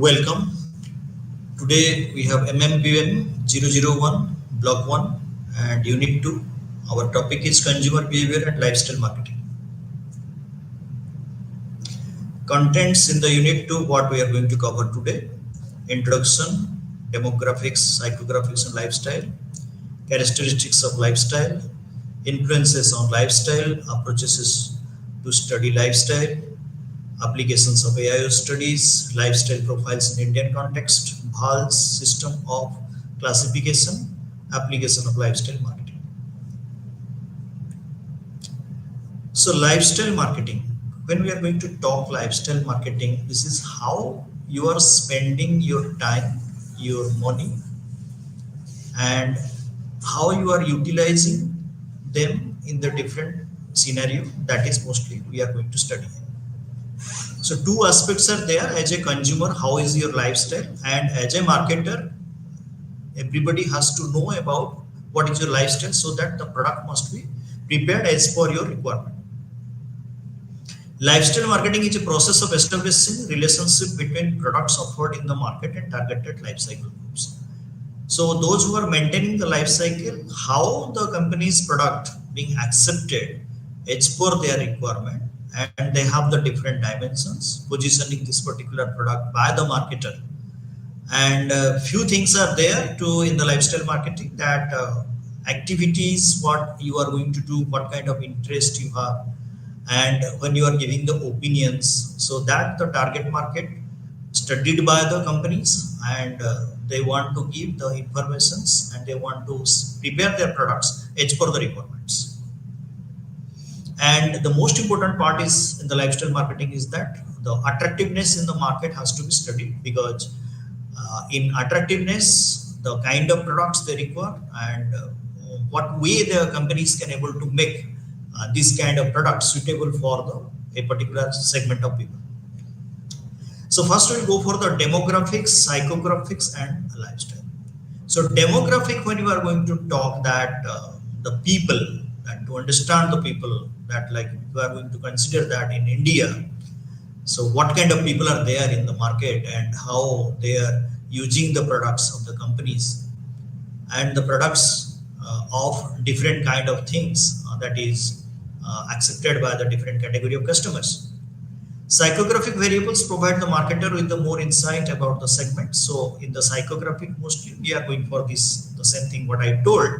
Welcome. Today we have MMBN 001, Block 1 and Unit 2. Our topic is Consumer Behavior and Lifestyle Marketing. Contents in the Unit 2, what we are going to cover today: Introduction, Demographics, Psychographics and Lifestyle, Characteristics of Lifestyle, Influences on Lifestyle, Approaches to Study Lifestyle, Applications of AIO Studies, Lifestyle Profiles in Indian Context, BHAL's System of Classification, Application of Lifestyle Marketing. So lifestyle marketing, when we are going to talk lifestyle marketing, this is how you are spending your time, your money, and how you are utilizing them in the different scenario. That is mostly we are going to study. So two aspects are there: as a consumer, how is your lifestyle, and as a marketer, everybody has to know about what is your lifestyle so that the product must be prepared as per your requirement. Lifestyle marketing is a process of establishing relationship between products offered in the market and targeted life cycle groups. So those who are maintaining the life cycle, how the company's product being accepted as per their requirement, and they have the different dimensions, positioning this particular product by the marketer. And few things are there to in the lifestyle marketing, that activities, what you are going to do, what kind of interest you have, and when you are giving the opinions, so that the target market studied by the companies, and they want to give the informations and they want to prepare their products as per the requirements. And the most important part is in the lifestyle marketing is that the attractiveness in the market has to be studied, because in attractiveness, the kind of products they require, and what way the companies can able to make this kind of products suitable for a particular segment of people. So first we'll go for the demographics, psychographics and lifestyle. So demographic, when you are going to talk that the people, and to understand the people, that like you are going to consider that in India, so what kind of people are there in the market and how they are using the products of the companies, and the products of different kind of things that is accepted by the different category of customers. Psychographic variables provide the marketer with the more insight about the segment. So in the psychographic, mostly we are going for this, the same thing what I told,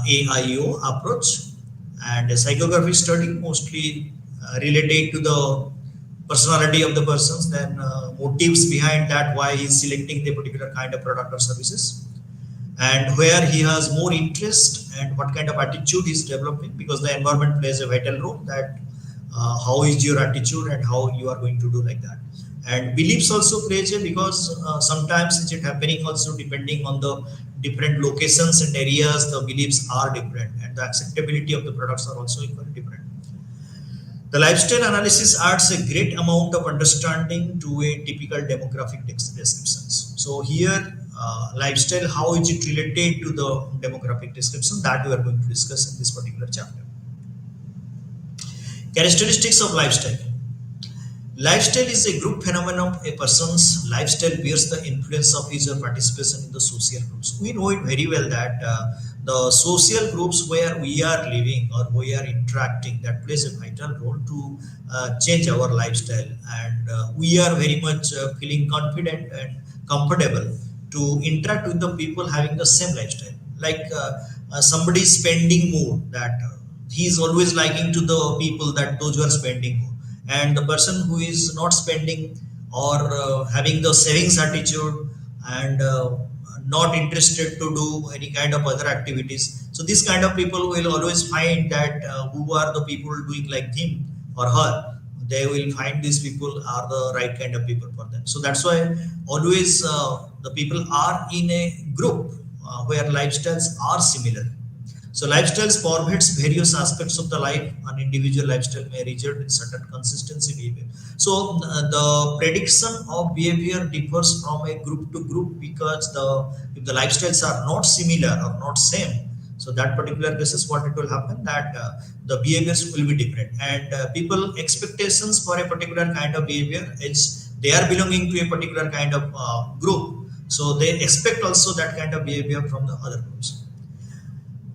AIO approach, and a psychographic study mostly related to the personality of the persons, then motives behind that, why he is selecting the particular kind of product or services, and where he has more interest and what kind of attitude he is developing, because the environment plays a vital role, that how is your attitude and how you are going to do like that. And beliefs also plays a, because sometimes it's happening also depending on the different locations and areas, the beliefs are different and the acceptability of the products are also equally different. The lifestyle analysis adds a great amount of understanding to a typical demographic descriptions. So here, lifestyle, how is it related to the demographic description, that we are going to discuss in this particular chapter. Characteristics of lifestyle. Lifestyle is a group phenomenon. A person's lifestyle bears the influence of his or participation in the social groups. We know it very well that the social groups where we are living or we are interacting, that plays a vital role to change our lifestyle, and we are very much feeling confident and comfortable to interact with the people having the same lifestyle. Like somebody spending more, that he is always liking to the people, that those who are spending more, and the person who is not spending or having the savings attitude and not interested to do any kind of other activities, so this kind of people will always find that who are the people doing like him or her, they will find these people are the right kind of people for them. So that's why always the people are in a group where lifestyles are similar. So lifestyles pervades various aspects of the life. An individual lifestyle may result in certain consistency behavior. So the prediction of behavior differs from a group to group, because if the lifestyles are not similar or not same, so that particular cases, what it will happen, that the behaviors will be different, and people expectations for a particular kind of behavior is they are belonging to a particular kind of group, so they expect also that kind of behavior from the other groups.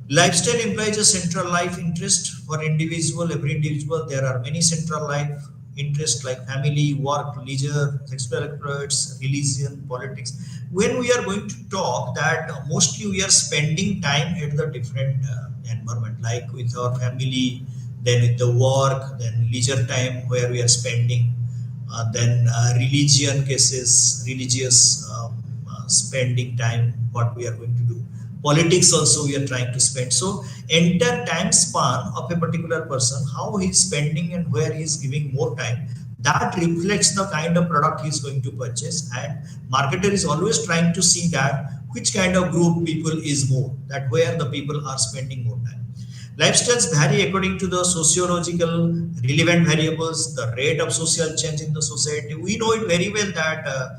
Lifestyle implies a central life interest for individual. Every individual, there are many central life interests like family, work, leisure, sexual exploits, religion, politics. When we are going to talk that mostly we are spending time at the different environment, like with our family, then with the work, then leisure time where we are spending, then religion cases, religious spending time, what we are going to do. Politics also we are trying to spend. So entire time span of a particular person, how he is spending and where he is giving more time, that reflects the kind of product he is going to purchase. And marketer is always trying to see that which kind of group people is more, that where the people are spending more time. Lifestyles vary according to the sociological relevant variables, the rate of social change in the society. We know it very well that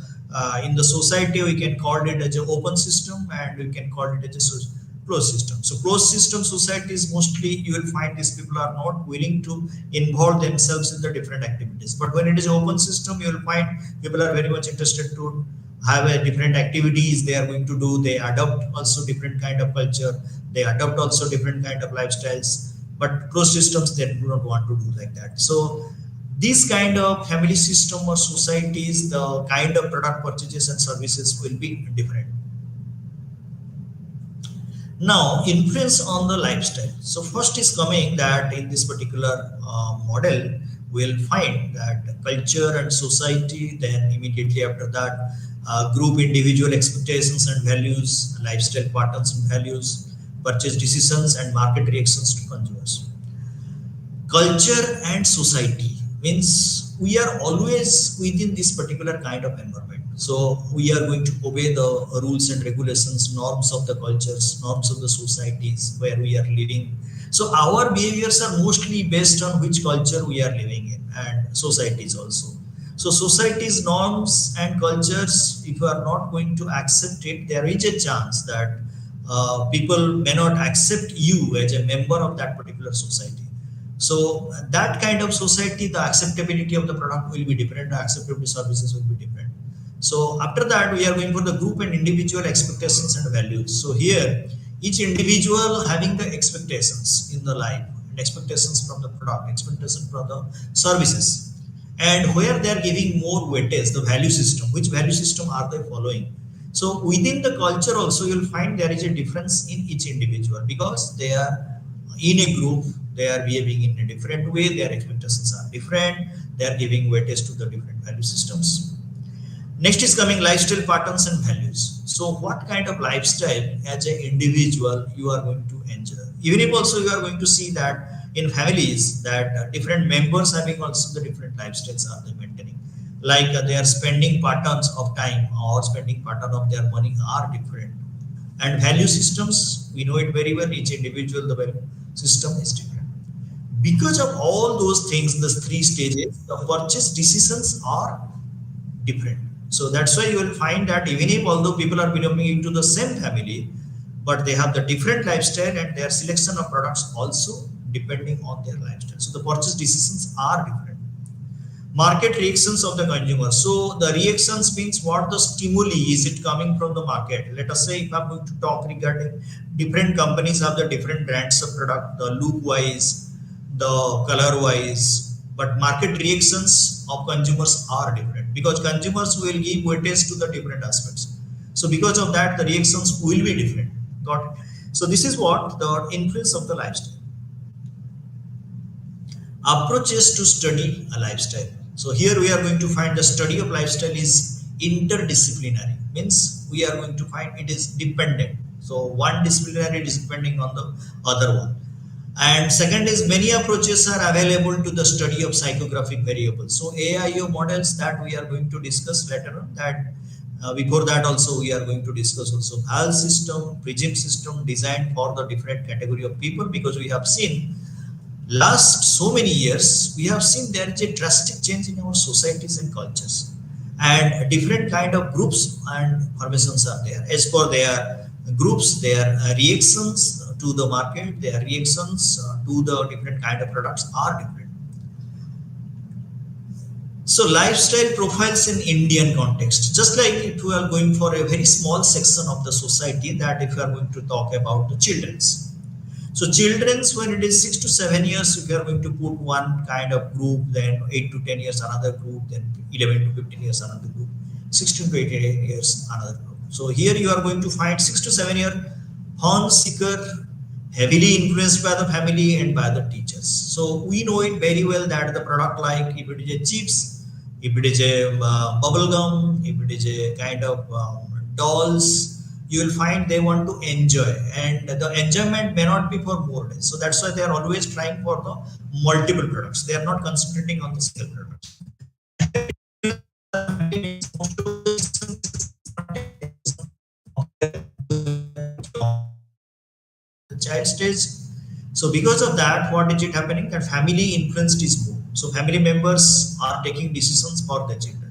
in the society we can call it as an open system and we can call it as a closed system. So closed system societies, mostly you will find these people are not willing to involve themselves in the different activities. But when it is open system, you will find people are very much interested to have a different activities they are going to do. They adopt also different kind of culture, they adopt also different kind of lifestyles. But closed systems, they do not want to do like that. So this kind of family system or societies, the kind of product purchases and services will be different. Now, influence on the lifestyle. So first is coming that in this particular model, we'll find that culture and society, then immediately after that, group individual expectations and values, lifestyle patterns and values, purchase decisions and market reactions to consumers. Culture and society means we are always within this particular kind of environment. So we are going to obey the rules and regulations, norms of the cultures, norms of the societies where we are living. So our behaviors are mostly based on which culture we are living in, and societies also. So society's norms and cultures, if you are not going to accept it, there is a chance that people may not accept you as a member of that particular society. So that kind of society, the acceptability of the product will be different, the acceptability services will be different. So after that, we are going for the group and individual expectations and values. So here, each individual having the expectations in the life, and expectations from the product, expectations from the services, and where they are giving more weightage, the value system, which value system are they following. So within the culture also, you'll find there is a difference in each individual because they are in a group, they are behaving in a different way, their expectations are different, they are giving weightage to the different value systems. Next is coming lifestyle patterns and values. So what kind of lifestyle as an individual you are going to enjoy. Even if also you are going to see that in families that different members having also the different lifestyles are they maintaining. Like they are spending patterns of time or spending pattern of their money are different. And value systems, we know it very well, each individual, the value system is different. Because of all those things, the three stages, the purchase decisions are different. So that's why you will find that even if although people are belonging into the same family, but they have the different lifestyle and their selection of products also depending on their lifestyle. So the purchase decisions are different. Market reactions of the consumer. So the reactions means what the stimuli is it coming from the market. Let us say if I'm going to talk regarding different companies have the different brands of product, the look wise, the color wise, but market reactions of consumers are different because consumers will give weightage to the different aspects. So because of that, the reactions will be different. Got it? So this is what the influence of the lifestyle. Approaches to study a lifestyle. So here we are going to find the study of lifestyle is interdisciplinary. Means we are going to find it is dependent. So one disciplinary is depending on the other one. And second is many approaches are available to the study of psychographic variables. So AIO models that we are going to discuss later on that before that also we are going to discuss also HAL system, PRISM system designed for the different category of people because we have seen last so many years we have seen there is a drastic change in our societies and cultures and different kind of groups and formations are there as per their groups, their reactions to the market, their reactions to the different kind of products are different. So lifestyle profiles in Indian context, just like if we are going for a very small section of the society, that if you are going to talk about the children's. So children's, when it is 6 to 7 years, if you are going to put one kind of group, then 8 to 10 years another group, then 11 to 15 years another group, 16 to 18 years another group. So here you are going to find 6 to 7 year fun seeker, heavily influenced by the family and by the teachers. So we know it very well that the product, like if it is a chips, if it is a bubble gum, if it is a kind of dolls, you will find they want to enjoy, and the enjoyment may not be for more days. So that's why they are always trying for the multiple products. They are not concentrating on the single products. The child stage. So because of that, what is it happening? That family influenced is more. So family members are taking decisions for their children.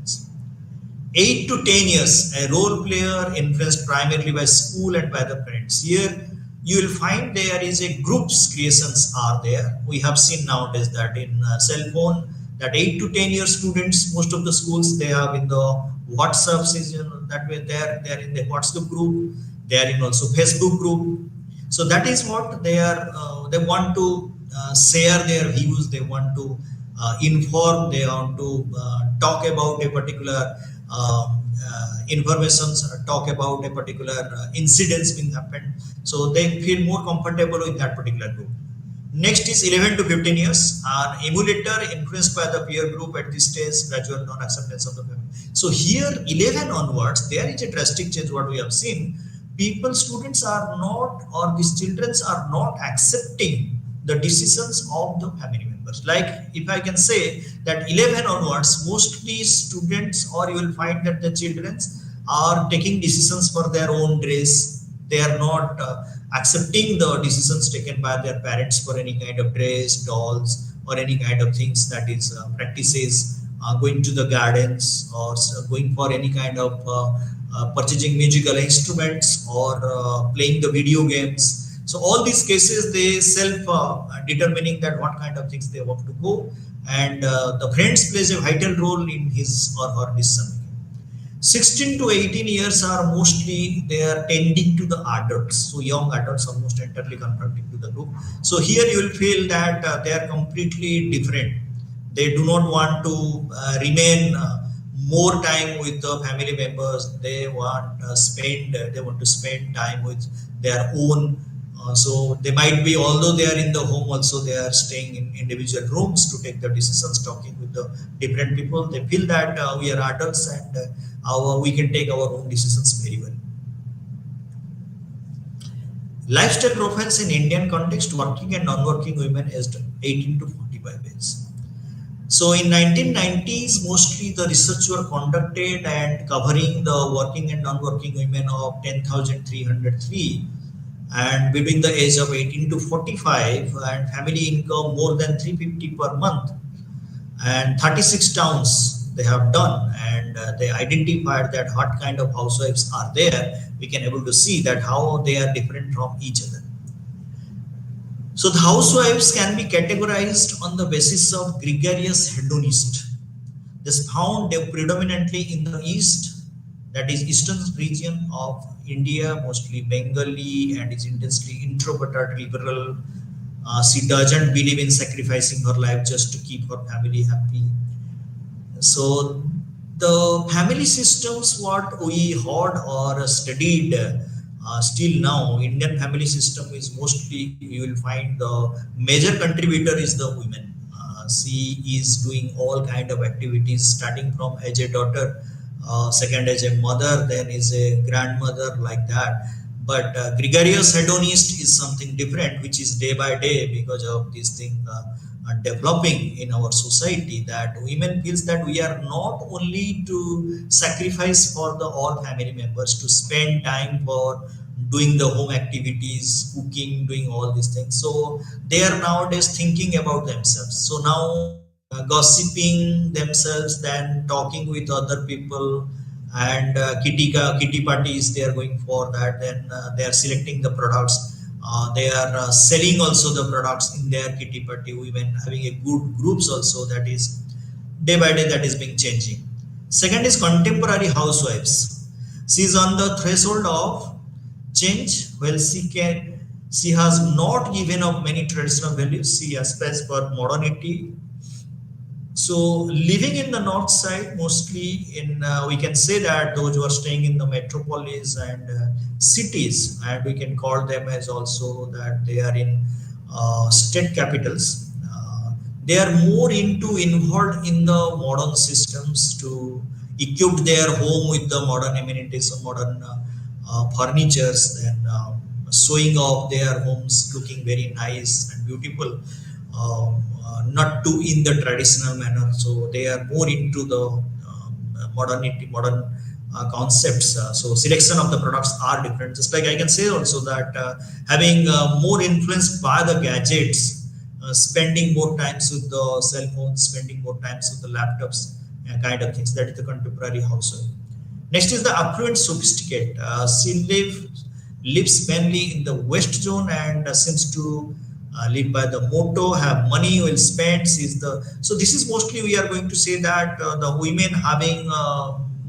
8 to 10 years, a role player influenced primarily by school and by the parents. Here you will find there is a groups creations are there. We have seen nowadays that in cell phone, that 8 to 10 year students, most of the schools they have in the WhatsApp season, that way they are in the WhatsApp group, they are in also Facebook group. So that is what they are. They want to share their views. They want to inform. They want to talk about a particular informations, talk about a particular incidents being happened. So they feel more comfortable with that particular group. Next is 11 to 15 years. An emulator influenced by the peer group at this stage, gradual non-acceptance of the family. So here 11 onwards, there is a drastic change what we have seen. People, students are not, or these children are not accepting the decisions of the family members. Like if I can say that 11 onwards, mostly students, or you will find that the children are taking decisions for their own dress. They are not accepting the decisions taken by their parents for any kind of dress, dolls, or any kind of things, that is practices, going to the gardens, or going for any kind of purchasing musical instruments, or playing the video games. So all these cases, they self determining that what kind of things they want to go, and the friends plays a vital role in his or her decision. 16 to 18 years are mostly they are tending to the adults. So young adults are most entirely converting to the group. So here you will feel that they are completely different. They do not want to remain more time with the family members. They want they want to spend time with their own. So they might be, although they are in the home, also they are staying in individual rooms to take the decisions, talking with the different people. They feel that we are adults, and we can take our own decisions very well. Lifestyle profiles in Indian context: working and non-working women aged 18 to 45 years. So in 1990s, mostly the research were conducted and covering the working and non-working women of 10,303, and between the age of 18 to 45, and family income more than 350 per month, and 36 towns they have done, and they identified that what kind of housewives are there. We can able to see that how they are different from each other. So the housewives can be categorized on the basis of gregarious hedonist. This found predominantly in the east, that is eastern region of India, mostly Bengali, and is intensely introverted, liberal. She doesn't believe in sacrificing her life just to keep her family happy. So the family systems, what we heard or studied, still now Indian family system is mostly, you will find the major contributor is the women. She is doing all kind of activities, starting from as a daughter, second as a mother, then is a grandmother, like that. But gregarious hedonist is something different, which is day by day, because of this thing developing in our society, that women feels that we are not only to sacrifice for the all family members, to spend time for doing the home activities, cooking, doing all these things. So they are nowadays thinking about themselves. So now gossiping themselves, then talking with other people, and kitty parties they are going for that. Then they are selecting the products. They are selling also the products in their kitty party. Women having a good groups also, that is day by day that is being changing. Second is contemporary housewives. She is on the threshold of change. Well, she has not given up many traditional values. She aspires for modernity. So living in the north side, mostly in we can say that those who are staying in the metropolis and cities, and we can call them as also that they are in state capitals. They are more into involved in the modern systems to equip their home with the modern amenities, modern furnitures, and showing off their homes looking very nice and beautiful, not too in the traditional manner. So they are more into the modernity, modern concepts. So selection of the products are different. Just like I can say also that having more influenced by the gadgets, spending more times with the cell phones, spending more times with the laptops, kind of things. That is the contemporary household. Next is the affluent sophisticate. Lives mainly in the west zone and seems to live by the motto have money will spend is the. So this is mostly we are going to say that the women having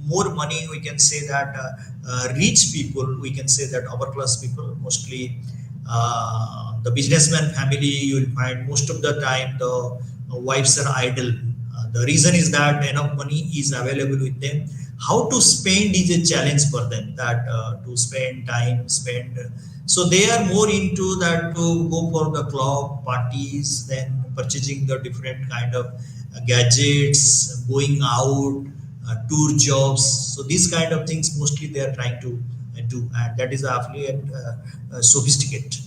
more money, we can say that rich people, we can say that upper class people, mostly the businessman family, you will find most of the time the wives are idle. The reason is that enough money is available with them. How to spend is a challenge for them. That to spend time, spend. So they are more into that to go for the club parties, then purchasing the different kind of gadgets, going out, tour jobs. So these kind of things mostly they are trying to do, and that is affluent, sophisticate.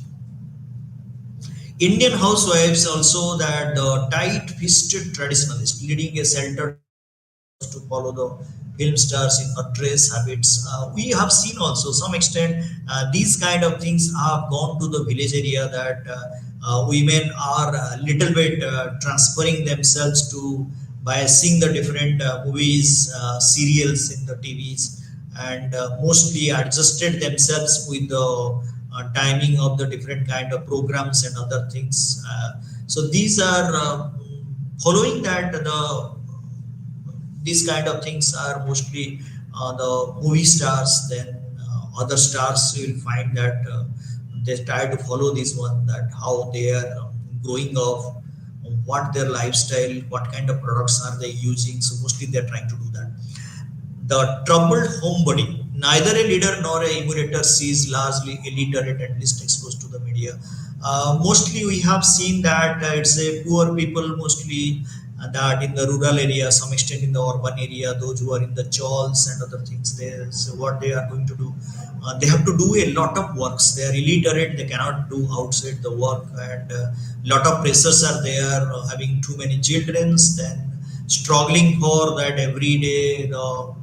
Indian housewives also that the tight-fisted traditionalist, leading a sheltered to follow the film stars in a dress habits. We have seen also some extent these kind of things have gone to the village area that women are a little bit transferring themselves to by seeing the different movies, serials in the TVs, and mostly adjusted themselves with the timing of the different kind of programs and other things. So these are following that the these kind of things are mostly the movie stars. Then other stars you will find that they try to follow this one, that how they are growing up, what their lifestyle, what kind of products are they using. So mostly they're trying to do that. The troubled homebody, neither a leader nor a emulator, sees largely illiterate and least exposed to the media. Mostly we have seen that it's a poor people mostly, that in the rural area, some extent in the urban area, those who are in the chawls and other things, so what they are going to do, they have to do a lot of works. They are illiterate, they cannot do outside the work, and lot of pressures are there, having too many children, then struggling for that every day the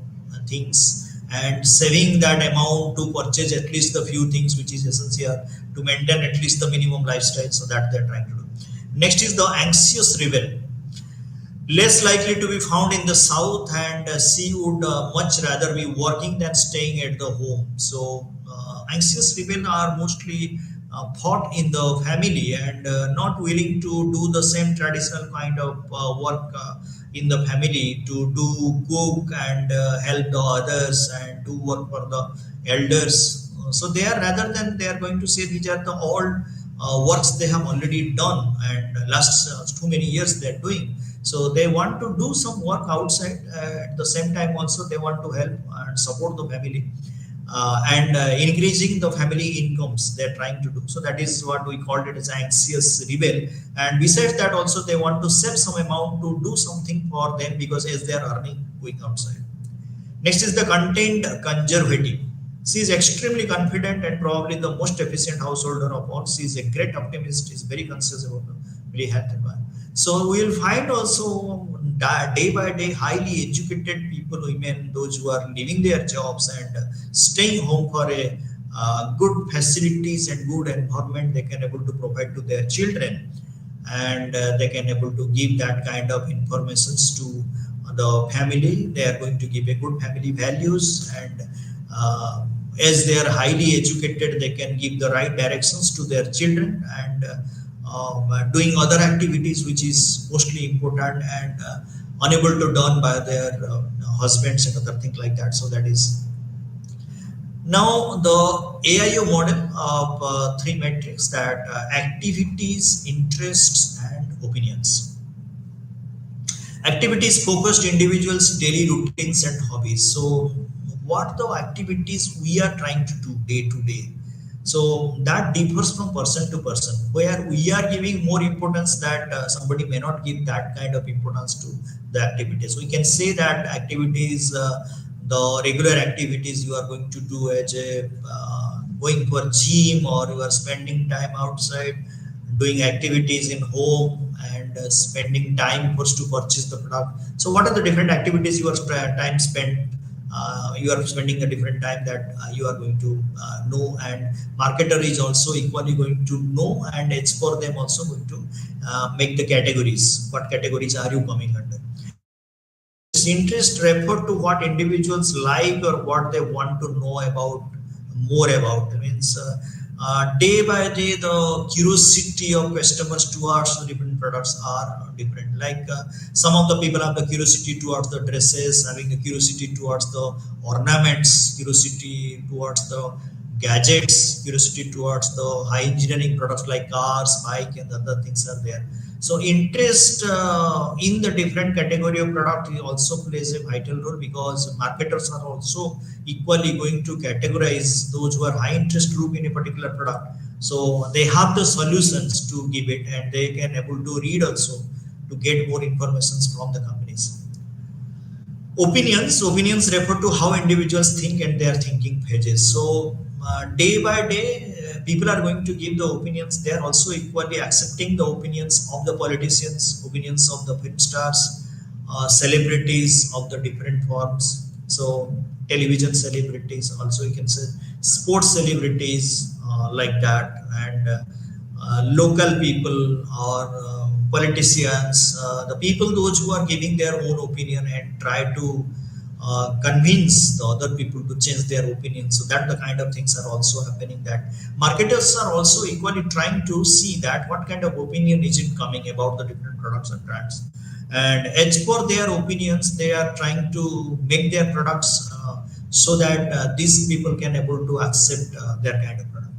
things, and saving that amount to purchase at least the few things which is essential to maintain at least the minimum lifestyle. So that they're trying to do. Next is the anxious rebel, less likely to be found in the south, and she would much rather be working than staying at the home. So anxious women are mostly thought in the family, and not willing to do the same traditional kind of work in the family, to do cook and help the others and do work for the elders. So they are, rather than they are going to say these are the old works they have already done and last too many years they are doing. So they want to do some work outside. At the same time, also they want to help and support the family, and increasing the family incomes. They're trying to do. So that is what we called it as anxious rebel. And besides that, also they want to save some amount to do something for them, because as they are earning going outside. Next is the contained conservative. She is extremely confident and probably the most efficient householder of all. She is a great optimist, is very conscious about the very health environment. So we will find also day by day highly educated people, women, those who are leaving their jobs and staying home for a good facilities and good environment they can able to provide to their children, and they can able to give that kind of informations to the family. They are going to give a good family values, and as they are highly educated, they can give the right directions to their children, and doing other activities which is mostly important, and unable to done by their husbands and other things like that. So that is now the AIO model of three metrics, that activities, interests, and opinions. Activities focused individuals' daily routines and hobbies. So, what the activities we are trying to do day to day. So that differs from person to person. Where we are giving more importance, that somebody may not give that kind of importance to the activities. We can say that activities, the regular activities you are going to do as a going for gym, or you are spending time outside doing activities in home, and spending time first to purchase the product. So what are the different activities you are time spent, you are spending a different time, that you are going to know, and marketer is also equally going to know, and it's for them also going to make the categories, what categories are you coming under. Interest refer to what individuals like or what they want to know about, more about. It means day by day the curiosity of customers towards the different products are different. Like some of the people have the curiosity towards the dresses, having the curiosity towards the ornaments, curiosity towards the gadgets, curiosity towards the high engineering products like cars, bike, and other things are there. So interest in the different category of product also plays a vital role, because marketers are also equally going to categorize those who are high interest group in a particular product. So they have the solutions to give it, and they can able to read also to get more information from the companies. Opinions refer to how individuals think and their thinking pages. So day by day people are going to give the opinions. They are also equally accepting the opinions of the politicians, opinions of the film stars, celebrities of the different forms. So television celebrities, also you can say sports celebrities, like that, and local people, or politicians, the people those who are giving their own opinion and try to convince the other people to change their opinion. So that the kind of things are also happening, that marketers are also equally trying to see that what kind of opinion is it coming about the different products and brands, and as per their opinions they are trying to make their products so that these people can able to accept their kind of product.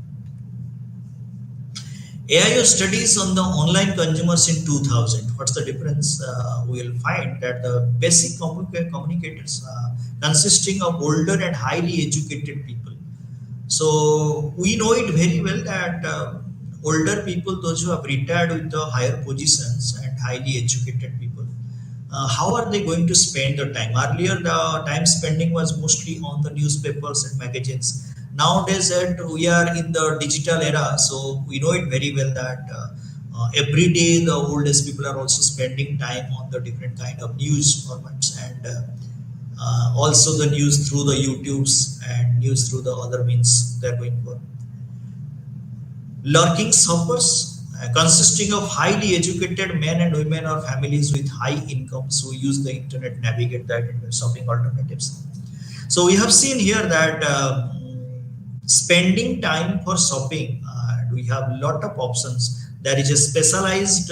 AIO studies on the online consumers in 2000. What's the difference? We will find that the basic communicators consisting of older and highly educated people. So we know it very well that older people, those who have retired with the higher positions and highly educated people, how are they going to spend the time? Earlier, the time spending was mostly on the newspapers and magazines. Nowadays, that we are in the digital era, so we know it very well that every day the oldest people are also spending time on the different kind of news formats, and also the news through the YouTubes and news through the other means they're going for. Lurking shoppers, consisting of highly educated men and women or families with high incomes who use the internet, navigate that shopping alternatives. So we have seen here that spending time for shopping, we have a lot of options. There is a specialized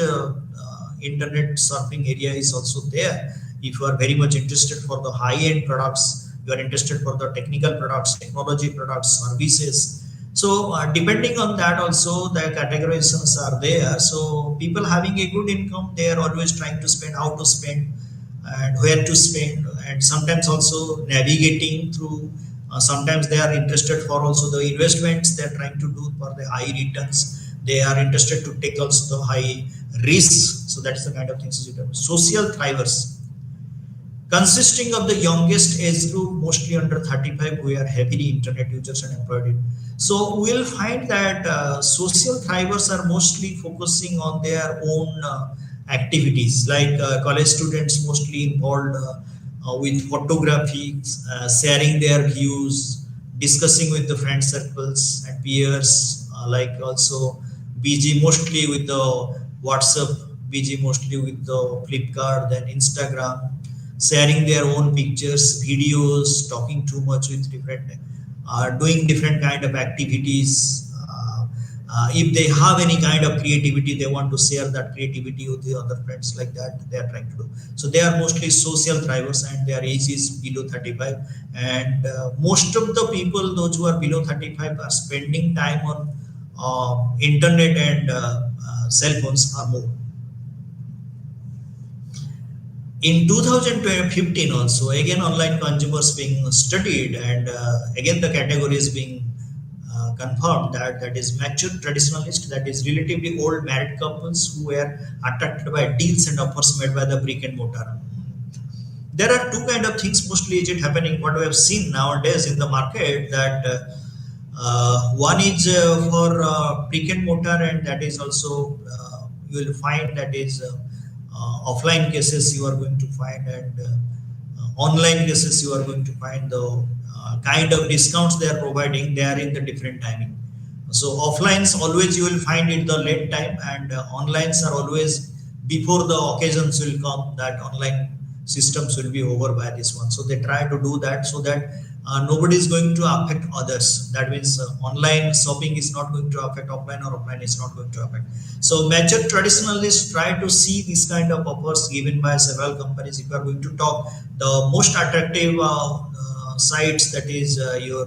internet surfing area is also there. If you are very much interested for the high end products, you are interested for the technical products, technology products, services. So depending on that also the categorizations are there. So people having a good income, they are always trying to spend, how to spend and where to spend, and sometimes also navigating through. Sometimes they are interested for also the investments they are trying to do for the high returns. They are interested to take also the high risks. So that is the kind of things you do. Social thrivers, consisting of the youngest age group, mostly under 35, who are heavily internet users and employed. So we'll find that social thrivers are mostly focusing on their own activities, like college students mostly involved with photography, sharing their views, discussing with the friend circles and peers, like also busy mostly with the WhatsApp, busy mostly with the Flipkart, then Instagram, sharing their own pictures, videos, talking too much with different, doing different kind of activities, If they have any kind of creativity, they want to share that creativity with the other friends, like that they are trying to do. So they are mostly social thrivers, and their age is below 35. And most of the people, those who are below 35, are spending time on internet and cell phones are more. In 2015 also, again online consumers being studied, and again the category is being confirmed, that that is mature traditionalist, that is relatively old married couples who were attracted by deals and offers made by the brick and mortar. There are two kind of things mostly is it happening, what we have seen nowadays in the market, that one is for brick and mortar, and that is also you will find that is offline cases you are going to find, and online cases you are going to find the kind of discounts they are providing, they are in the different timing. So offlines always you will find it the late time, and onlines are always before the occasions will come, that online systems will be over by this one. So they try to do that so that nobody is going to affect others. That means online shopping is not going to affect offline, or offline is not going to affect. So major traditionalists try to see this kind of offers given by several companies. If you are going to talk the most attractive sites, that is your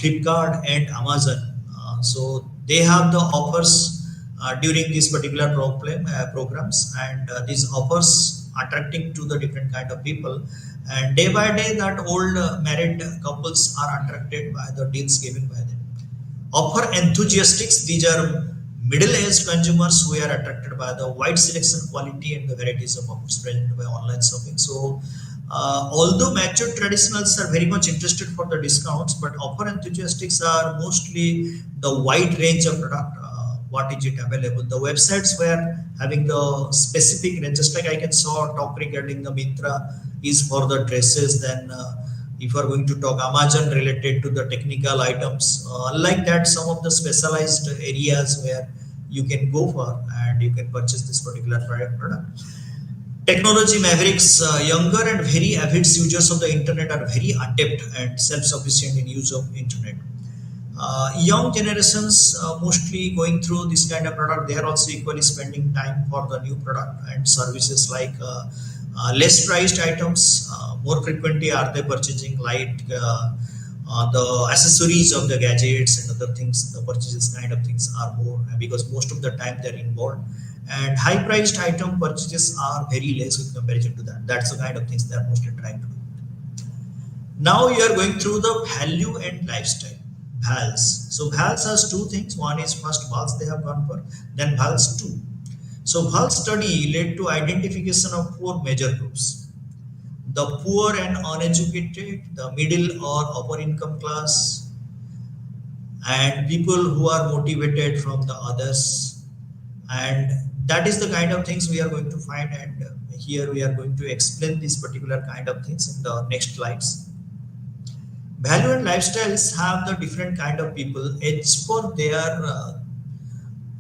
Flipkart and Amazon. So they have the offers during these particular programs, and these offers attracting to the different kind of people, and day by day that old married couples are attracted by the deals given by them. Offer enthusiasts, these are middle-aged consumers who are attracted by the wide selection, quality, and the varieties of offers present by online shopping. So although mature traditionals are very much interested for the discounts, but offer enthusiasts are mostly the wide range of product. What is it available? The websites were having the specific range, just like I can saw talk regarding the Mintra is for the dresses. Then if you are going to talk Amazon related to the technical items, like that, some of the specialized areas where you can go for and you can purchase this particular product. Technology mavericks, younger and very avid users of the internet, are very adept and self-sufficient in use of internet. Young generations mostly going through this kind of product, they are also equally spending time for the new product and services, like less priced items. More frequently are they purchasing, like the accessories of the gadgets and other things. The purchases kind of things are more, because most of the time they're involved, and high priced item purchases are very less with comparison to that. That's the kind of things they're mostly trying to do. Now you are going through the value and lifestyle. VALs. So VALs has two things. One is first VALs they have gone for, then VALs 2. So VALs study led to identification of four major groups: the poor and uneducated, the middle or upper income class, and people who are motivated from the others. And that is the kind of things we are going to find, and here we are going to explain this particular kind of things in the next slides. Value and lifestyles have the different kind of people. It's for their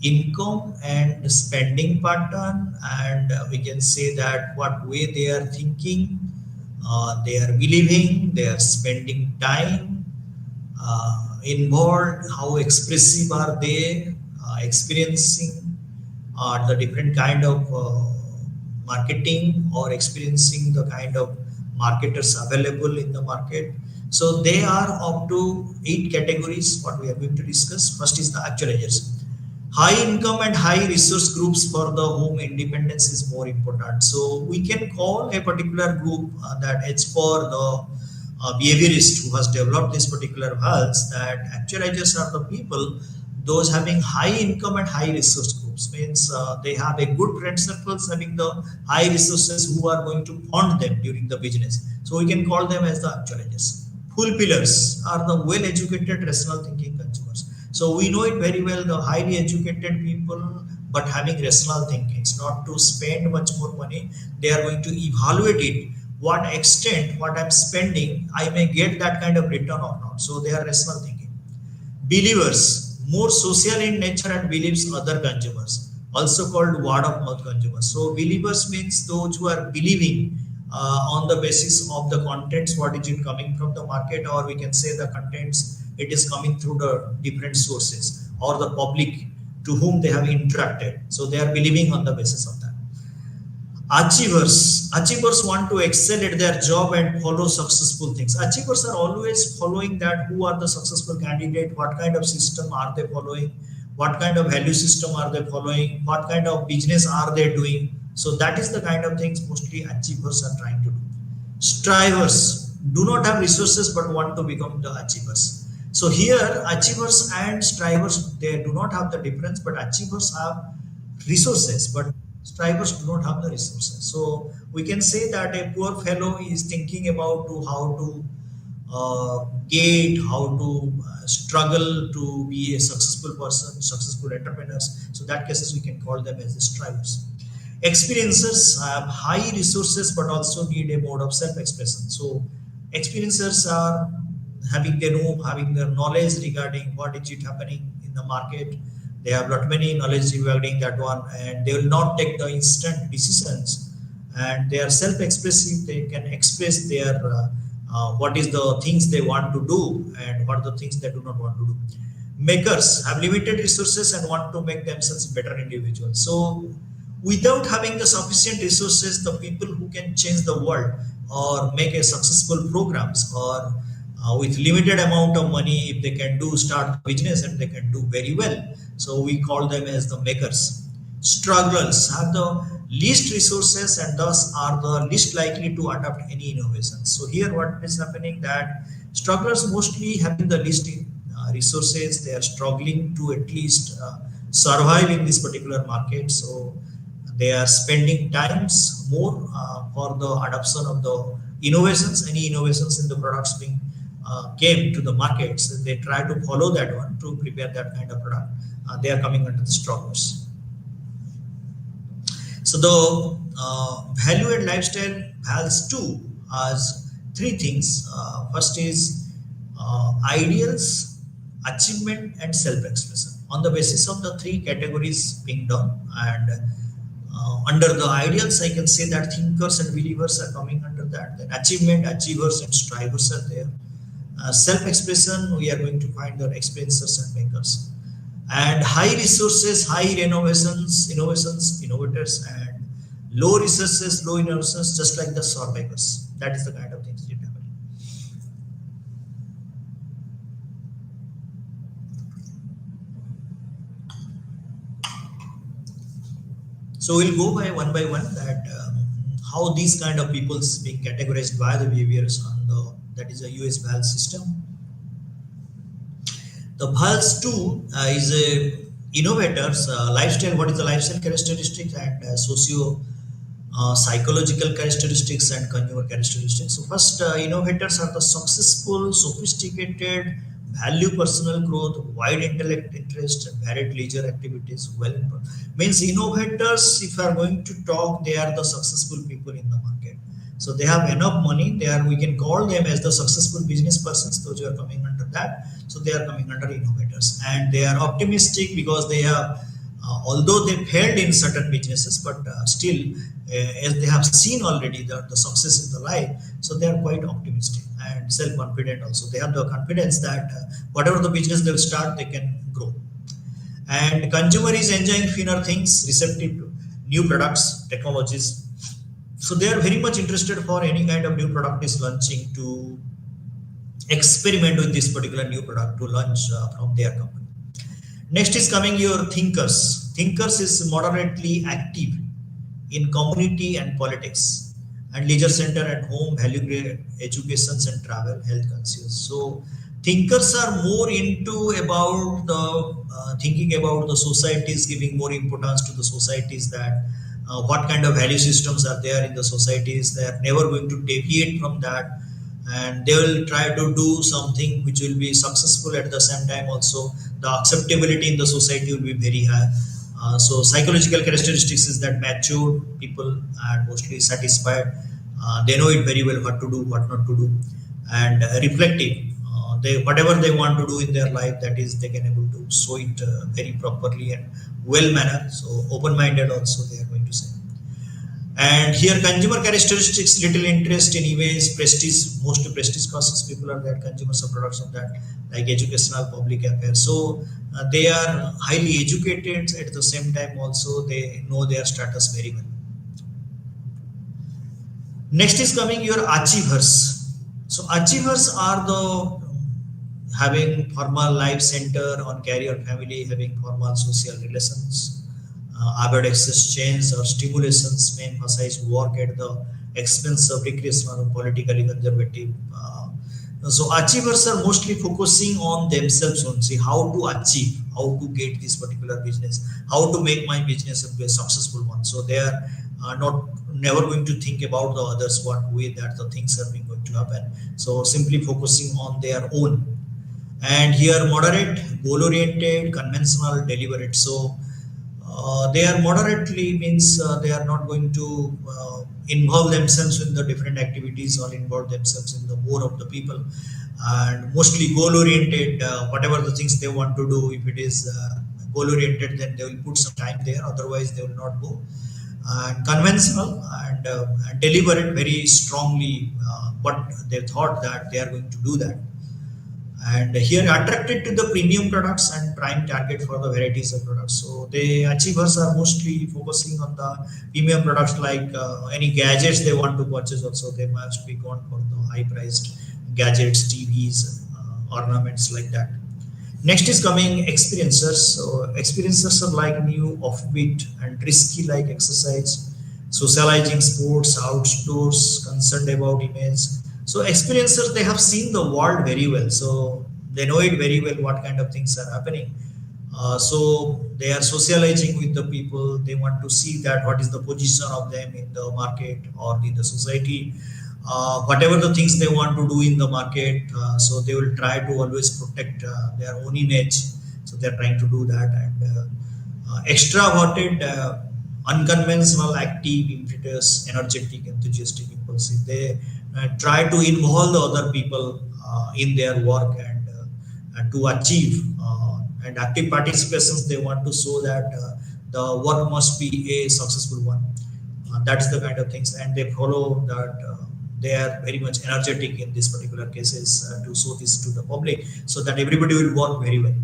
income and spending pattern, and we can say that what way they are thinking, they are believing, they are spending time involved, how expressive are they, experiencing the different kind of marketing, or experiencing the kind of marketers available in the market. So they are up to 8 categories what we are going to discuss. First is the actualizers. High income and high resource groups for the whom independence is more important. So we can call a particular group that it's for the behaviorist who has developed this particular values, that actualizers are the people, those having high income and high resource groups. Means they have a good friend circles having the high resources who are going to fund them during the business. So we can call them as the actualizers. Fulfillers are the well-educated, rational thinking consumers. So we know it very well, the highly educated people, but having rational thinkings, not to spend much more money. They are going to evaluate it, what extent, what I'm spending, I may get that kind of return or not. So they are rational thinking. Believers, more social in nature and believes other consumers, also called word of mouth consumers. So believers means those who are believing on the basis of the contents, what is it coming from the market, or we can say the contents, it is coming through the different sources. or the public to whom they have interacted. So they are believing on the basis of that. Achievers want to excel at their job and follow successful things. Achievers are always following that who are the successful candidate, what kind of system are they following, what kind of value system are they following, what kind of business are they doing. So that is the kind of things mostly achievers are trying to do. Strivers do not have resources but want to become the achievers. So here achievers and strivers, they do not have the difference, but achievers have resources but strivers do not have the resources. So we can say that a poor fellow is thinking about to how to get, how to struggle to be a successful person, successful entrepreneurs. So that cases we can call them as the strivers. Experiencers have high resources but also need a mode of self-expression. So experiencers are having their knowledge regarding what is it happening in the market. They have lot many knowledge regarding that one, and they will not take the instant decisions. And they are self-expressive. They can express their what is the things they want to do and what are the things they do not want to do. Makers have limited resources and want to make themselves better individuals. So without having the sufficient resources, the people who can change the world or make a successful programs, or with limited amount of money, if they can do start business and they can do very well, so we call them as the makers. Strugglers have the least resources and thus are the least likely to adopt any innovations. So here what is happening, that strugglers mostly having the least resources, they are struggling to at least survive in this particular market. So they are spending times more for the adoption of the innovations, any innovations in the products being came to the markets. They try to follow that one to prepare that kind of product. They are coming under the strugglers. So the value and lifestyle has two, as three things. First is ideals, achievement, and self-expression. On the basis of the three categories being done, and under the ideals, I can say that thinkers and believers are coming under that. Then achievement, achievers, and strivers are there. Self-expression, we are going to find the experiencers and makers. And high resources, high innovations, innovators, and low resources, low innovations, just like the survivors. That is the kind of things it happen. So we'll go by one that how these kind of peoples being categorized by the behaviors on the, that is a US value system. The Pulse 2 is a innovators lifestyle. What is the lifestyle characteristics and socio psychological characteristics and consumer characteristics. So first, innovators are the successful, sophisticated, value personal growth, wide intellect interest, and varied leisure activities. Well, means innovators, if you are going to talk, they are the successful people in the market. So they have enough money. They are, we can call them as the successful business persons. Those who are coming under that. So they are coming under innovators, and they are optimistic because they have, although they failed in certain businesses, but still, as they have seen already the success in the life, so they are quite optimistic and self-confident. Also, they have the confidence that whatever the business they will start, they can grow. And consumer is enjoying finer things, receptive to new products, technologies. So they are very much interested for any kind of new product is launching to experiment with this particular new product to launch from their company. Next is coming your thinkers. Thinkers is moderately active in community and politics, and leisure center at home, value grade educations and travel, health conscious. So thinkers are more into about the thinking about the societies, giving more importance to the societies, that what kind of value systems are there in the societies. They are never going to deviate from that, and they will try to do something which will be successful. At the same time also, the acceptability in the society will be very high. So psychological characteristics is that mature people are mostly satisfied. They know it very well what to do, what not to do, and reflective. They, whatever they want to do in their life, that is they can able to show it very properly and well manner. So open minded also they are going to say. And here consumer characteristics, little interest in image, prestige, mostly prestige conscious people are that consumers of products of that, like educational, public affairs. So they are highly educated, at the same time also they know their status very well. Next is coming your achievers. So achievers are the having formal life center on career, family, having formal social relations, avoid excess change or stimulations, may emphasize work at the expense of recreational, politically conservative. So achievers are mostly focusing on themselves only, see how to achieve, how to get this particular business, how to make my business a successful one. So they are not never going to think about the others, what way that the things are being going to happen. So simply focusing on their own. And here moderate, goal oriented, conventional, deliberate. So they are moderately means they are not going to involve themselves in the different activities or involve themselves in the more of the people, and mostly goal oriented. Whatever the things they want to do, if it is goal oriented, then they will put some time there, otherwise they will not go. And conventional and deliberate very strongly what they thought that they are going to do that. And here attracted to the premium products and prime target for the varieties of products. So the achievers are mostly focusing on the premium products, like any gadgets they want to purchase also, they must be gone for the high priced gadgets, TVs, ornaments like that. Next is coming experiencers. So experiencers are like new, offbeat and risky like exercise, socializing, sports, outdoors, concerned about image. So experiencers, they have seen the world very well. So they know it very well what kind of things are happening. So they are socializing with the people. They want to see that what is the position of them in the market or in the society. Whatever the things they want to do in the market, so they will try to always protect their own image. So they are trying to do that. And extraverted, unconventional, active, impetuous, energetic, enthusiastic, impulsive. They try to involve the other people in their work and to achieve and active participations. They want to show that the work must be a successful one. That is the kind of things, and they follow that. They are very much energetic in this particular cases to show this to the public, so that everybody will work very well.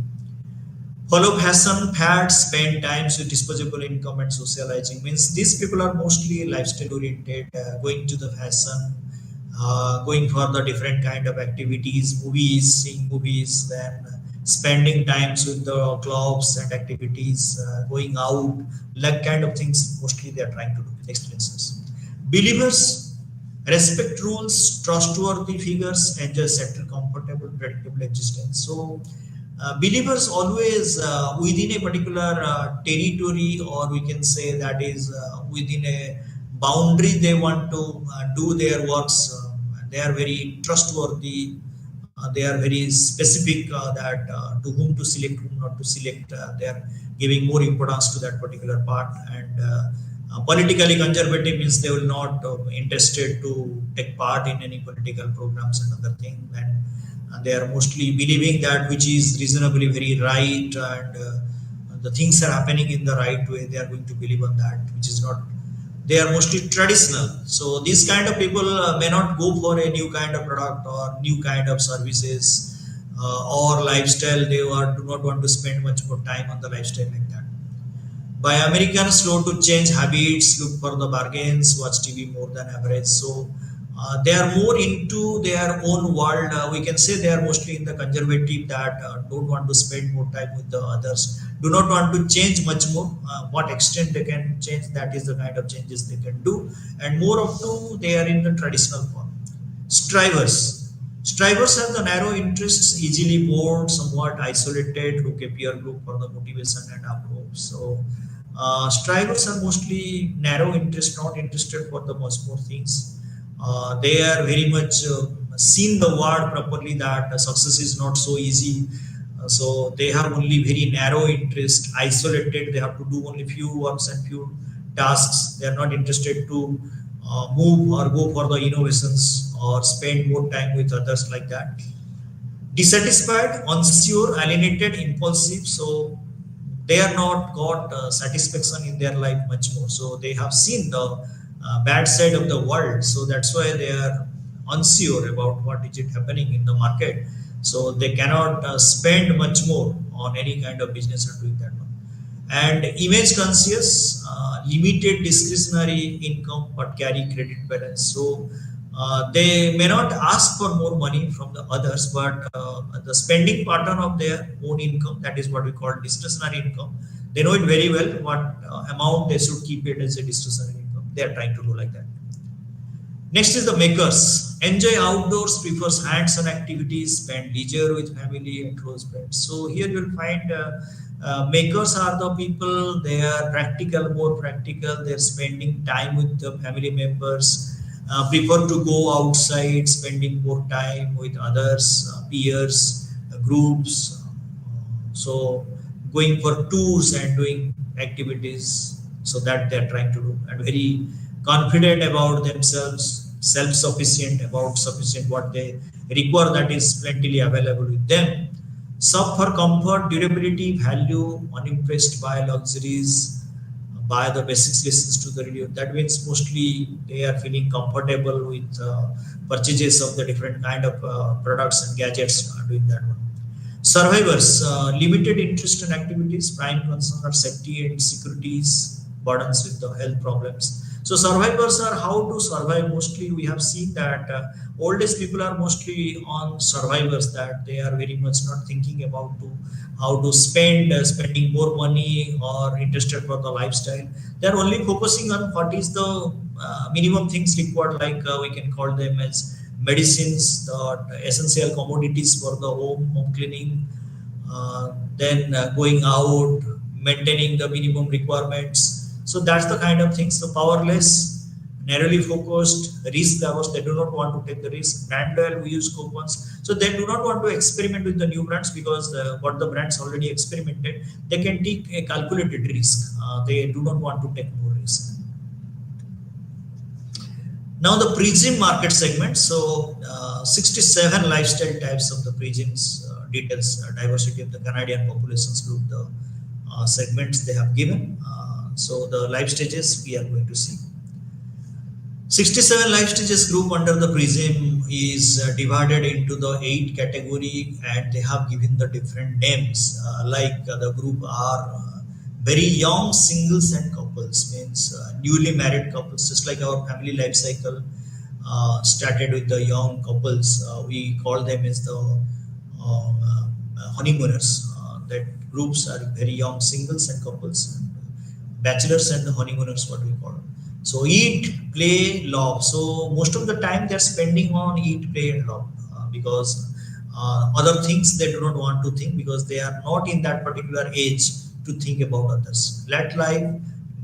Follow fashion, fads, spend times with disposable income and socializing. Means these people are mostly lifestyle oriented, going to the fashion, going for the different kind of activities, movies, seeing movies, then spending times with the clubs and activities, going out, like kind of things. Mostly they are trying to do experiences. Believers respect rules, trustworthy figures, enjoy settled, comfortable, predictable existence. So believers always within a particular territory, or we can say that is within a boundary, they want to do their works. They are very trustworthy. They are very specific that to whom to select, whom not to select. They are giving more importance to that particular part. And politically conservative means they will not interested to take part in any political programs and other thing. And they are mostly believing that which is reasonably very right, and the things are happening in the right way. They are going to believe on that, which is not. They are mostly traditional. So these kind of people may not go for a new kind of product or new kind of services or lifestyle. They do not want to spend much more time on the lifestyle like that. By Americans, slow to change habits, look for the bargains, watch TV more than average. So they are more into their own world. We can say they are mostly in the conservative, that don't want to spend more time with the others, do not want to change much more. What extent they can change, that is the kind of changes they can do. And more of two, they are in the traditional form. Strivers. Strivers have the narrow interests, easily bored, somewhat isolated, look a peer group for the motivation and approach. So strivers are mostly narrow interest, not interested for the much more things. They are very much seen the word properly, that success is not so easy. So they have only very narrow interest, isolated. They have to do only few works and few tasks. They are not interested to move or go for the innovations or spend more time with others like that. Dissatisfied, unsure, alienated, impulsive. So they are not got satisfaction in their life much more. So they have seen the bad side of the world. So that's why they are unsure about what is it happening in the market. So they cannot spend much more on any kind of business or doing that one. And image conscious, limited discretionary income but carry credit balance. So they may not ask for more money from the others, but the spending pattern of their own income, that is what we call discretionary income. They know it very well what amount they should keep it as a discretionary income. They are trying to do like that. Next is the makers. Enjoy outdoors, prefers hands-on activities, spend leisure with family and close friends. So here you will find makers are the people. They are practical, more practical. They are spending time with the family members. Prefer to go outside, spending more time with others, peers, groups. So going for tours and doing activities, so that they're trying to do, and very confident about themselves, self-sufficient, about sufficient what they require, that is plentifully available with them. Sub for comfort, durability, value, unimpressed by luxuries, by the basics listens to the radio. That means mostly they are feeling comfortable with purchases of the different kind of products and gadgets, doing that one. Survivors, limited interest in activities, prime concern are safety and securities, burdens with the health problems. So survivors are how to survive. Mostly we have seen that old age people are mostly on survivors, that they are very much not thinking about to how to spend, spending more money or interested for the lifestyle. They are only focusing on what is the minimum things required, like we can call them as medicines, the essential commodities for the home cleaning, then going out, maintaining the minimum requirements. So that's the kind of things. The powerless, narrowly focused, risk averse. They do not want to take the risk. Brand loyal, we use coupons. So they do not want to experiment with the new brands, because what the brands already experimented, they can take a calculated risk. They do not want to take more risk. Now the pre-gym market segment. So 67 lifestyle types of the pre-gyms, details, diversity of the Canadian populations group, the segments they have given. So the life stages we are going to see. 67 life stages group under the prism is divided into the 8 category, and they have given the different names, like the group are very young singles and couples, means newly married couples, just like our family life cycle started with the young couples. We call them as the honeymooners. That groups are very young singles and couples, and bachelors and the honeymooners, what we call. So eat, play, love. So most of the time they're spending on eat, play, and love, because other things they do not want to think, because they are not in that particular age to think about others. Let life,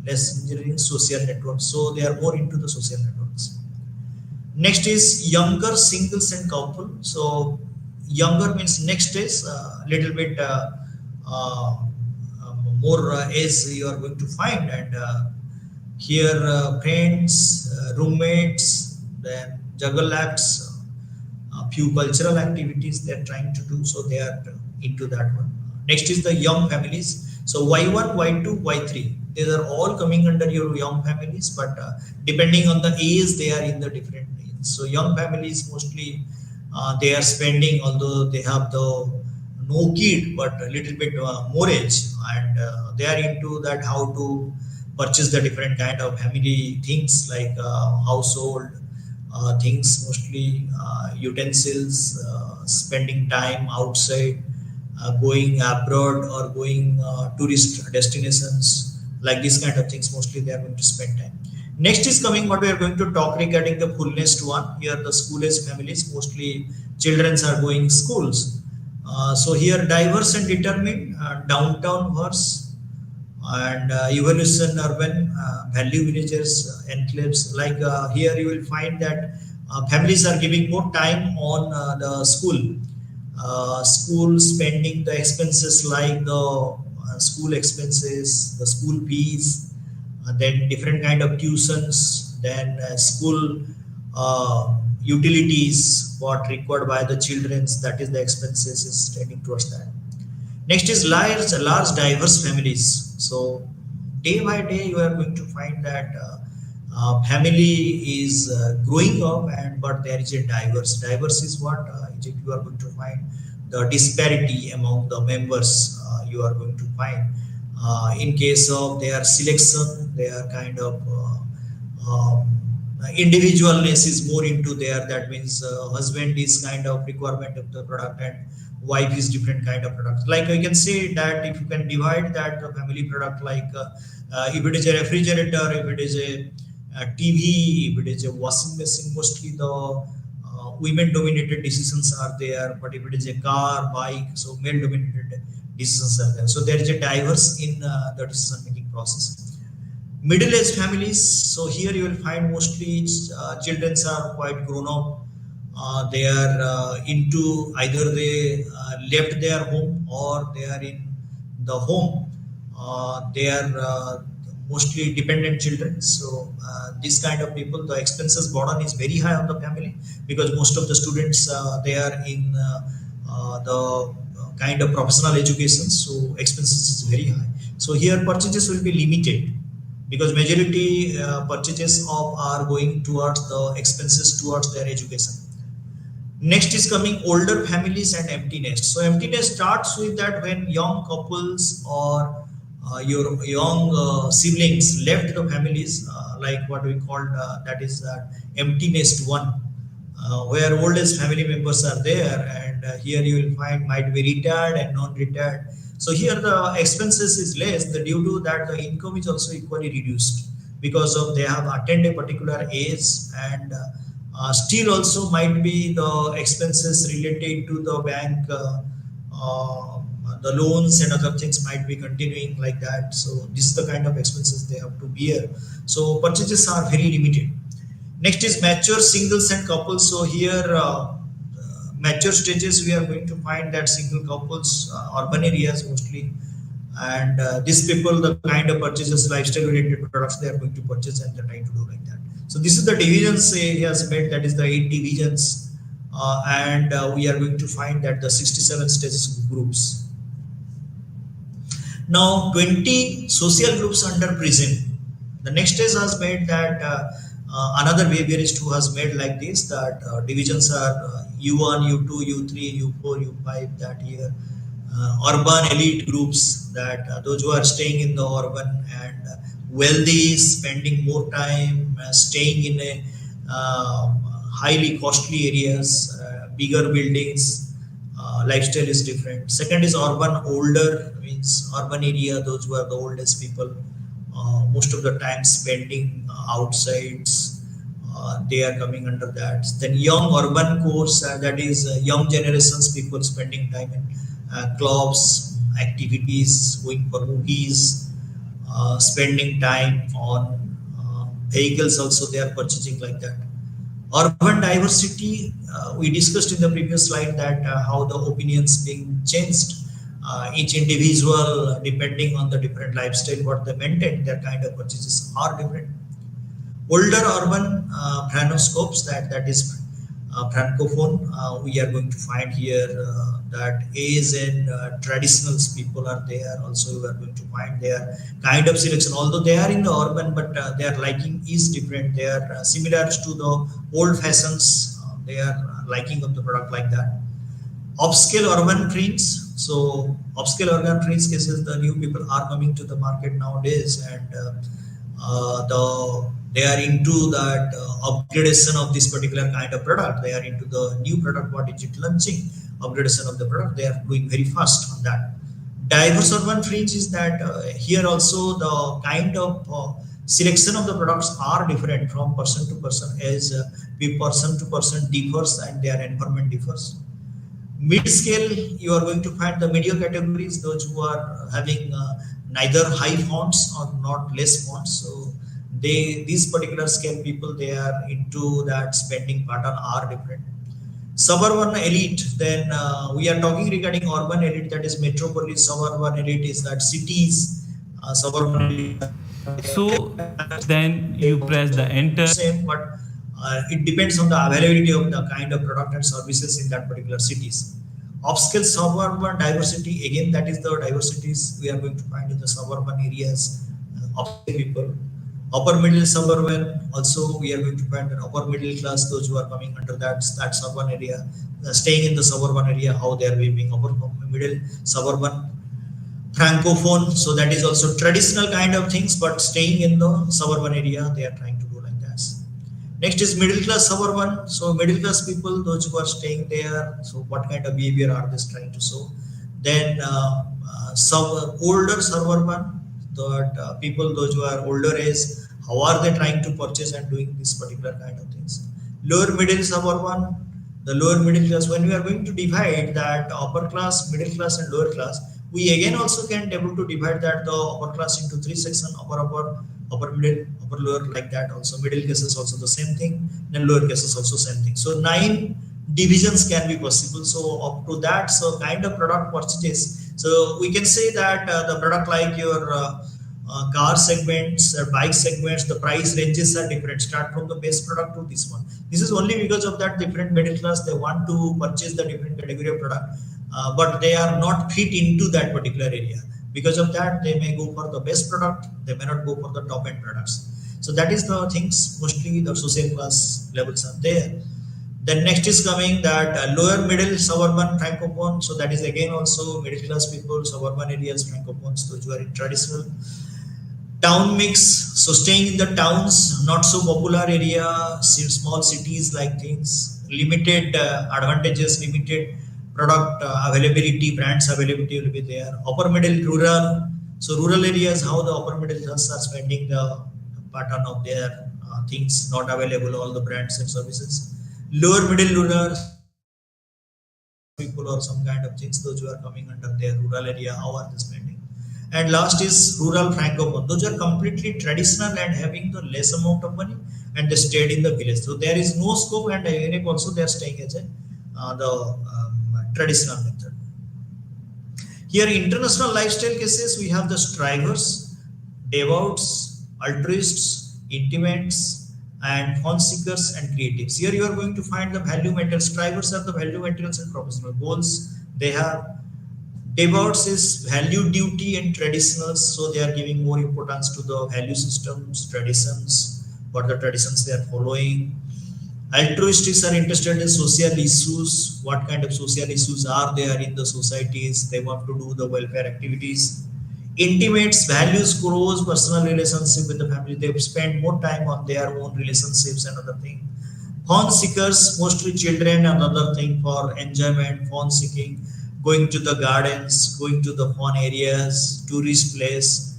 less engineering, social networks. So they are more into the social networks. Next is younger singles and couple. So younger means next is a little bit more age you are going to find, and here friends, roommates, then juggle acts, a few cultural activities they are trying to do, so they are into that one. Next is the young families. So Y1, Y2, Y3, these are all coming under your young families, but depending on the age they are in the different age. So young families mostly they are spending, although they have the no kid but a little bit more age, and they are into that how to purchase the different kind of family things, like household things, mostly utensils, spending time outside, going abroad or going tourist destinations, like these kind of things. Mostly they are going to spend time. Next is coming what we are going to talk regarding the fullness one. Here the school age families, mostly children are going schools. So here diverse and determined, downtown verse, and evolution urban, value villages, enclaves. Like here you will find that families are giving more time on the school spending, the expenses like the school expenses, the school fees, then different kind of tuitions, then school utilities what required by the children's, that is the expenses is tending towards that. Next is large diverse families. So day by day you are going to find that family is growing up, and but there is a diverse is what you are going to find the disparity among the members. You are going to find in case of their selection, their kind of individualness is more into there. That means husband is kind of requirement of the product, and wife is different kind of product. Like I can say that if you can divide that family product, like if it is a refrigerator, if it is a TV, if it is a washing machine, mostly the women dominated decisions are there. But if it is a car, bike, so male dominated decisions are there. So there is a diverse in the decision making process. Middle-aged families, so here you will find mostly children are quite grown up. They are into either they left their home or they are in the home. They are mostly dependent children. So this kind of people, the expenses burden is very high on the family, because most of the students they are in the kind of professional education. So expenses is very high. So here purchases will be limited, because majority purchases of are going towards the expenses towards their education. Next is coming older families and empty nest. So empty nest starts with that when young couples or your young siblings left the families, like what we called that is empty nest one, where oldest family members are there, and here you will find might be retired and non-retired. So here the expenses is less, the due to that the income is also equally reduced, because of they have attained a particular age, and still also might be the expenses related to the bank, the loans and other things might be continuing like that. So this is the kind of expenses they have to bear. So purchases are very limited. Next is mature singles and couples. So here mature stages we are going to find that single couples, urban areas mostly, and these people the kind of purchases lifestyle related products they are going to purchase, and they're trying to do like that. So this is the divisions he has made, that is the 8 divisions, and we are going to find that the 67 stages groups. Now 20 social groups under prison. The next stage has made that another behaviorist who has made like this, that divisions are U1, U2, U3, U4, U5, that here urban elite groups, that those who are staying in the urban and wealthy, spending more time staying in a highly costly areas, bigger buildings, lifestyle is different. Second is urban older, means urban area, those who are the oldest people, most of the time spending outsides, they are coming under that. Then young urban course, that is young generations people spending time in clubs, activities, going for movies, spending time on vehicles also they are purchasing like that. Urban diversity, we discussed in the previous slide that how the opinions being changed. Each individual, depending on the different lifestyle, what they maintain, their kind of purchases are different. Older urban phrenoscopes, that is francophone, we are going to find here that Asian traditional people are there. Also, we are going to find their kind of selection. Although they are in the urban, but their liking is different. They are similar to the old fashions. They are liking of the product like that. Upscale urban trends. So upscale urban trends cases, the new people are coming to the market nowadays, and they are into that upgradation of this particular kind of product. They are into the new product what is it launching, upgradation of the product. They are doing very fast on that. Diverse urban fringe is that here also the kind of selection of the products are different from person to person, as person to person differs and their environment differs. Mid scale, you are going to find the media categories, those who are having neither high fonts or not less fonts. So these particular scale people, they are into that spending pattern are different. Suburban elite, then we are talking regarding urban elite, that is metropolis. Suburban elite is that cities, suburban elite, So then you press the enter. same, but it depends on the availability of the kind of product and services in that particular cities. Upscale suburban diversity, again, that is the diversities we are going to find in the suburban areas, upscale people. Upper middle suburban, also we are going to find that upper middle class, those who are coming under that suburban area, staying in the suburban area, how they are living. Upper middle suburban francophone, so that is also traditional kind of things, but staying in the suburban area, they are trying to do like that. Next is middle class suburban, so middle class people, those who are staying there, so what kind of behavior are they trying to show. Then older suburban, that people, those who are older age, how are they trying to purchase and doing this particular kind of things. Lower middle suburban, the lower middle class, when we are going to divide that upper class, middle class and lower class, we again also can able to divide that the upper class into three section: upper middle, upper lower, like that. Also middle cases also the same thing, then lower cases also same thing. So 9 divisions can be possible. So up to that, so kind of product purchases, so we can say that the product like your car segments or bike segments, the price ranges are different, start from the base product to this one. This is only because of that different middle class, they want to purchase the different category of product, but they are not fit into that particular area. Because of that, they may go for the best product, they may not go for the top end products. So that is the things, mostly the social class levels are there. Then next is coming that lower middle suburban francophone, so that is again also middle class people, suburban areas francophones, those who are in traditional. Town mix, so staying in the towns, not so popular area, small cities like things, limited advantages, limited product availability, brands availability will be there. Upper middle rural, so rural areas, how the upper middle class are spending the pattern of their things, not available all the brands and services. Lower middle rural people or some kind of things, those who are coming under their rural area, how are they spending. And last is rural francophone, those are completely traditional and having the less amount of money, and they stayed in the village, so there is no scope, and unique also they are staying as a the traditional method. Here international lifestyle cases, we have the strivers, devoutes, altruists, intimates, and fun seekers and creatives. Here you are going to find the value materials. Strivers are the value materials and professional goals. They have devotes is value, duty, and traditionals. So they are giving more importance to the value systems, traditions, what the traditions they are following. Altruists are interested in social issues. What kind of social issues are there in the societies? They want to do the welfare activities. Intimates values grows personal relationship with the family. They spend more time on their own relationships and other thing. Fun seekers, mostly children and other thing for enjoyment, fun seeking, going to the gardens, going to the fun areas, tourist place,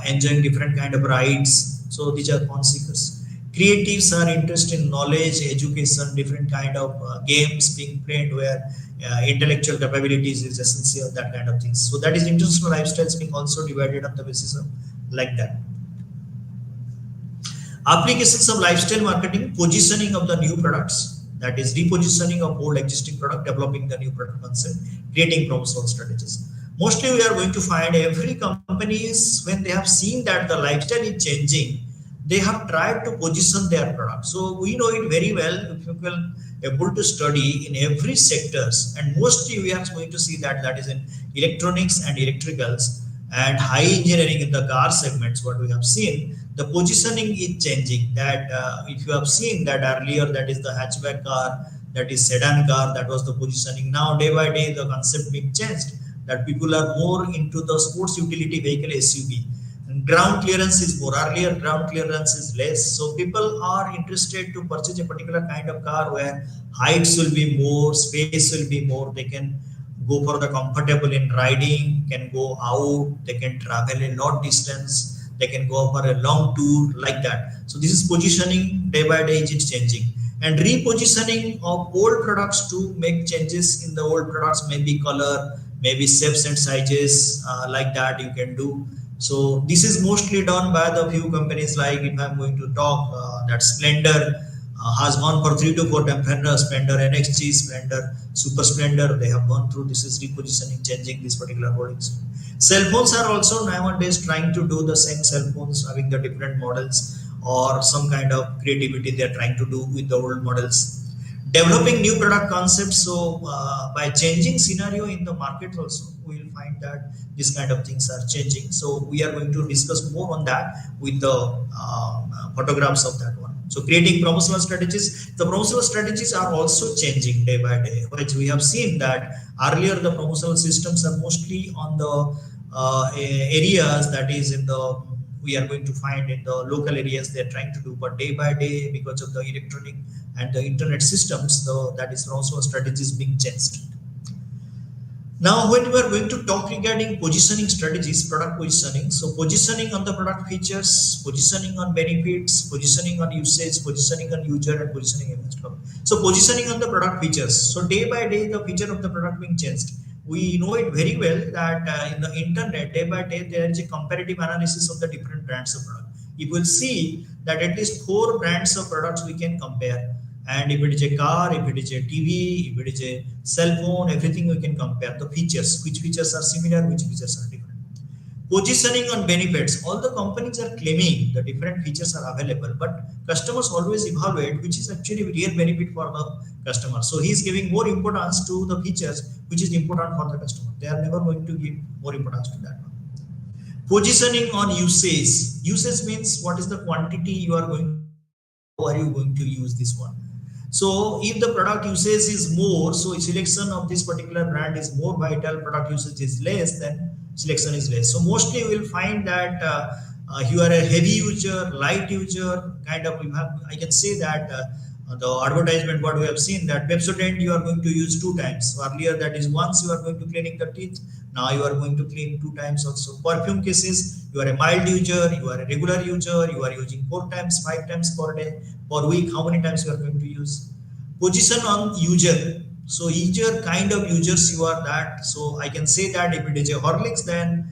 enjoying different kind of rides. So these are fun seekers. Creatives are interested in knowledge, education, different kind of games being played where intellectual capabilities is essential, that kind of things. So that is international lifestyles being also divided on the basis of like that. Applications of lifestyle marketing, positioning of the new products, that is repositioning of old existing product, developing the new product concept, creating promotional strategies. Mostly we are going to find every companies, when they have seen that the lifestyle is changing, they have tried to position their product. So we know it very well. If you will able to study in every sectors, and mostly we are going to see that that is in electronics and electricals and high engineering in the car segments. What we have seen, the positioning is changing. That if you have seen that earlier, that is the hatchback car, that is sedan car, that was the positioning. Now day by day the concept being changed, that people are more into the sports utility vehicle SUV. And ground clearance is more. Earlier ground clearance is less, so people are interested to purchase a particular kind of car where heights will be more, space will be more. They can go for the comfortable in riding, can go out, they can travel a lot distance, they can go for a long tour, like that. So this is positioning, day by day it's changing. And repositioning of old products to make changes in the old products, maybe color, maybe shapes and sizes, like that you can do. So this is mostly done by the few companies. Like if I'm going to talk, that Splendor has gone for 3 to 4 times. Splendor, NXG, Splendor, Super Splendor, they have gone through. This is repositioning, changing these particular holdings. Cell phones are also nowadays trying to do the same. Cell phones having the different models or some kind of creativity they are trying to do with the old models. Developing new product concepts. So by changing scenario in the market also, we will find that these kind of things are changing. So we are going to discuss more on that with the photographs of that one. So creating promotional strategies, the promotional strategies are also changing day by day, which we have seen that earlier the promotional systems are mostly on the areas that is in the, we are going to find in the local areas they are trying to do, but day by day because of the electronic and the internet systems, that is also strategies being changed. Now, when we are going to talk regarding positioning strategies, product positioning, so positioning on the product features, positioning on benefits, positioning on usage, positioning on user, and positioning against product. So positioning on the product features. So day by day, the feature of the product being changed. We know it very well that in the internet, day by day, there is a comparative analysis of the different brands of product. You will see that at least 4 brands of products we can compare. And if it is a car, if it is a TV, if it is a cell phone, everything we can compare the features, which features are similar, which features are different. Positioning on benefits, all the companies are claiming the different features are available, but customers always evaluate which is actually real benefit for the customer. So he is giving more importance to the features which is important for the customer. They are never going to give more importance to that one. Positioning on usage. Usage means what is the quantity you are going, how are you going to use this one. So if the product usage is more, so selection of this particular brand is more vital, product usage is less, then selection is less. So mostly you will find that you are a heavy user, light user, kind of, you have, I can say that the advertisement what we have seen that Pepsodent you are going to use 2 times. So earlier that is once you are going to cleaning the teeth, now you are going to clean 2 times also. Perfume cases, you are a mild user, you are a regular user, you are using 4 times, 5 times per day, per week, how many times you are going to use. Position on user. So user kind of users you are that. So I can say that if it is a Horlicks, then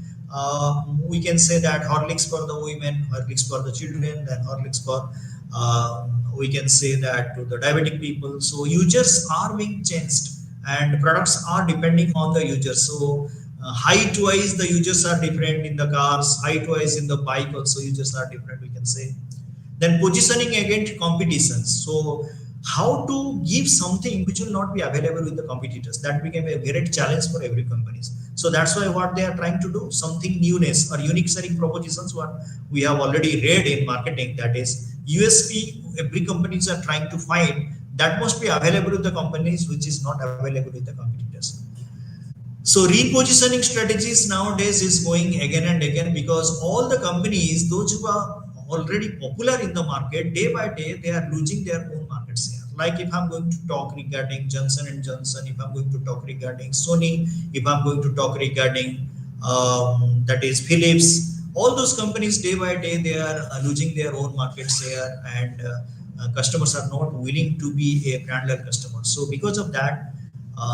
we can say that Horlicks for the women, Horlicks for the children, then Horlicks for we can say that to the diabetic people. So users are being changed and products are depending on the user. So height wise the users are different in the cars, height wise in the bike also users are different, we can say. Then positioning against competitions. So how to give something which will not be available with the competitors, that became a great challenge for every companies. So that's why what they are trying to do, something newness or unique selling propositions, what we have already read in marketing, that is USP every companies are trying to find that must be available with the companies which is not available with the competitors. So repositioning strategies nowadays is going again and again because all the companies, those who are already popular in the market, day by day they are losing their own market share. Like if I'm going to talk regarding Johnson and Johnson, if I'm going to talk regarding Sony, if I'm going to talk regarding that is Philips, all those companies day by day they are losing their own market share, and customers are not willing to be a brand loyal customer. So because of that,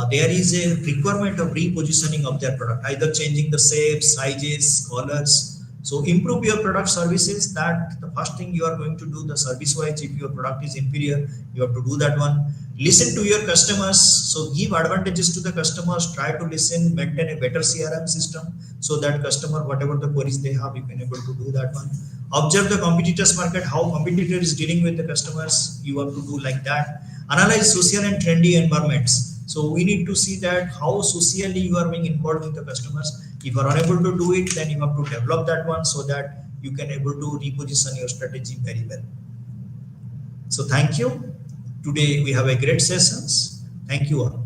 there is a requirement of repositioning of their product, either changing the shapes, sizes, colors. So improve your product services. That the first thing you are going to do, the service wise, if your product is inferior, you have to do that one. Listen to your customers. So give advantages to the customers. Try to listen, maintain a better CRM system so that customer, whatever the queries they have, you can able to do that one. Observe the competitors market, how competitor is dealing with the customers. You have to do like that. Analyze social and trendy environments. So we need to see that how socially you are being involved with the customers. If you are unable to do it, then you have to develop that one so that you can able to reposition your strategy very well. So thank you. Today we have a great sessions. Thank you all.